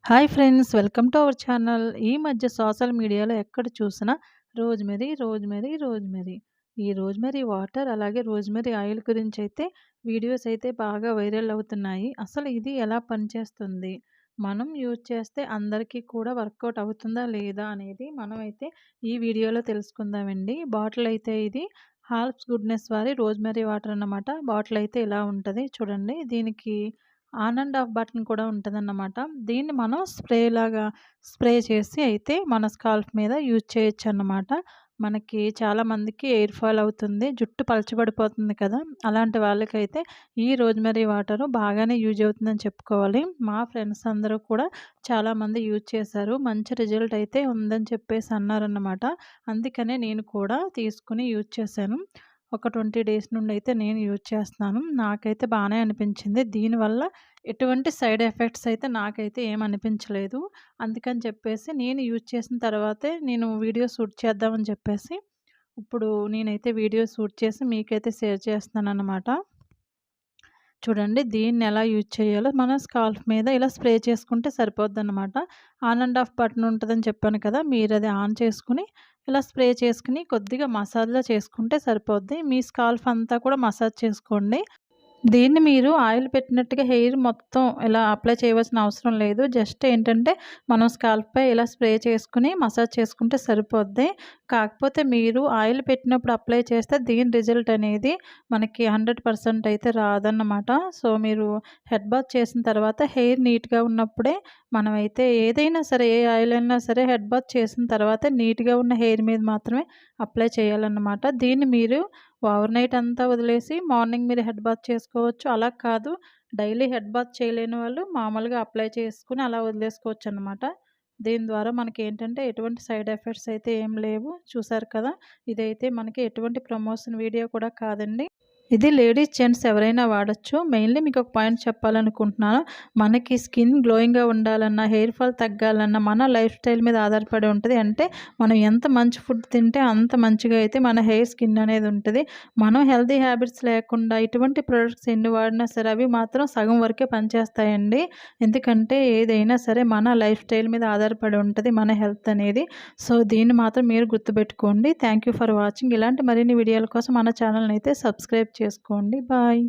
Hi friends, welcome to our channel. ఈ మధ్య social మీడియాలో ఎక్కడ చూసినా రోజ్‌మెరీ, రోజ్‌మెరీ, రోజ్‌మెరీ. ఈ రోజ్‌మెరీ వాటర్ అలాగే రోజ్‌మెరీ ఆయిల్ గురించైతే వీడియోస్ అయితే బాగా వైరల్ అవుతున్నాయి. అసలు ఇది ఎలా పనిచేస్తుంది? మనం యూజ్ చేస్తే అందరికీ కూడా వర్కౌట్ అవుతుందా లేదా అనేది మనమైతే ఈ వీడియోలో తెలుసుకుందామండి. బాటిల్ అయితే ఇది హార్బ్స్ గుడ్‌నెస్ వారి రోజ్‌మెరీ వాటర్ అన్నమాట. బాటిల్ అయితే ఇలా ఉంటది చూడండి. దీనికి ఆన్ అండ్ ఆఫ్ బటన్ కూడా ఉంటదన్నమాట. దీన్ని మనం స్ప్రే చేసి అయితే మన స్కాల్ప్ మీద యూజ్ చేయొచ్చన్నమాట. మనకి చాలామందికి ఎయిర్ ఫాల్ అవుతుంది. జుట్టు పలచబడిపోతుంది కదా! అలాంటి వాళ్ళకైతే ఈ రోజ్‌మెరీ వాటరు బాగానే యూజ్ అవుతుందని చెప్పుకోవాలి. మా ఫ్రెండ్స్ అందరూ కూడా చాలామంది యూజ్ చేశారు. మంచి రిజల్ట్ అయితే ఉందని చెప్పేసి అన్నారన్నమాట. అందుకనే నేను కూడా తీసుకొని యూజ్ చేశాను. ఒక 20 డేస్ నుండయితే నేను యూజ్ చేస్తున్నాను. నాకైతే బానే అనిపించింది. దీనివల్ల ఎటువంటి సైడ్ ఎఫెక్ట్స్ అయితే నాకైతే ఏమనిపించలేదు. అందుకని చెప్పేసి నేను యూజ్ చేసిన తర్వాతే నేను వీడియో షూట్ చేద్దామని చెప్పేసి, ఇప్పుడు నేనైతే వీడియో షూట్ చేసి మీకైతే షేర్ చేస్తున్నాననమాట. చూడండి దీన్నెలా యూజ్ చేయాలో మనం స్కాల్ప్ మీద ఇలా స్ప్రే చేసుకుంటే సరిపోద్దనమాట. ఆన్ అండ్ ఆఫ్ బటన్ ఉంటదని చెప్పాను కదా! మీరది ఆన్ చేసుకొని, ఇలా స్ప్రే చేసుకొని కొద్దిగా మసాజ్‌లా చేసుకుంటే సరిపోద్ది. మీ స్కాల్ప్ అంతా కూడా మసాజ్ చేసుకోండి. దీన్ని మీరు ఆయిల్ పెట్టినట్టుగా హెయిర్ మొత్తం ఇలా అప్లై చేయవలసిన అవసరం లేదు. జస్ట్ ఏంటంటే మనం స్కాల్ప్‌పై ఇలా స్ప్రే చేసుకొని మసాజ్ చేసుకుంటే సరిపోద్ది. కాకపోతే మీరు ఆయిల్ పెట్టినప్పుడు అప్లై చేస్తే దీని రిజల్ట్ అనేది మనకి 100% అయితే రాదన్నమాట. సో, మీరు హెడ్ బాత్ చేసిన తర్వాత హెయిర్ నీట్‌గా ఉన్నప్పుడే మనమైతే ఏదైనా సరే ఏ ఆయిల్ అయినా సరే హెడ్ బాత్ చేసిన తర్వాత నీట్‌గా ఉన్న హెయిర్ మీద మాత్రమే అప్లై చేయాలన్నమాట. దీన్ని మీరు ఓవర్ నైట్ అంతా వదిలేసి మార్నింగ్ మీరు హెడ్ బాత్ చేసుకోవచ్చు. అలా కాదు డైలీ హెడ్ బాత్ చేయలేని వాళ్ళు మామూలుగా అప్లై చేసుకొని అలా వదిలేసుకోవచ్చనమాట. దీని ద్వారా మనకేంటంటే ఎటువంటి సైడ్ ఎఫెక్ట్స్ అయితే ఏం లేవు. చూసారు కదా! ఇదైతే మనకి ఎటువంటి ప్రమోషన్ వీడియో కూడా కాదండి. ఇది లేడీస్, జెంట్స్ ఎవరైనా వాడొచ్చు. మెయిన్‌లీ మీకొక పాయింట్ చెప్పాలనుకుంటున్నాను. మనకి స్కిన్ గ్లోయింగ్‌గా ఉండాలన్నా, హెయిర్ ఫాల్ తగ్గాలన్నా మన లైఫ్ స్టైల్ మీద ఆధారపడి ఉంటది. అంటే మనం ఎంత మంచి ఫుడ్ తింటే అంత మంచిగా అయితే మన హెయిర్, స్కిన్ అనేది ఉంటది. మనం హెల్తీ హ్యాబిట్స్ లేకుండా ఇటువంటి ప్రొడక్ట్స్ ఎన్ని వాడినా సరే అవి మాత్రం సగం వరకే పనిచేస్తాయండి. ఎందుకంటే ఏదైనా సరే మన లైఫ్ స్టైల్ మీద ఆధారపడి ఉంటది మన హెల్త్ అనేది. సో, దీన్ని మాత్రం మీరు గుర్తుపెట్టుకోండి. Thank you for watching. ఇలాంటి మరిన్ని వీడియోల కోసం మన ఛానల్‌ని అయితే సబ్స్క్రైబ్ చేసుకోండి. బాయ్.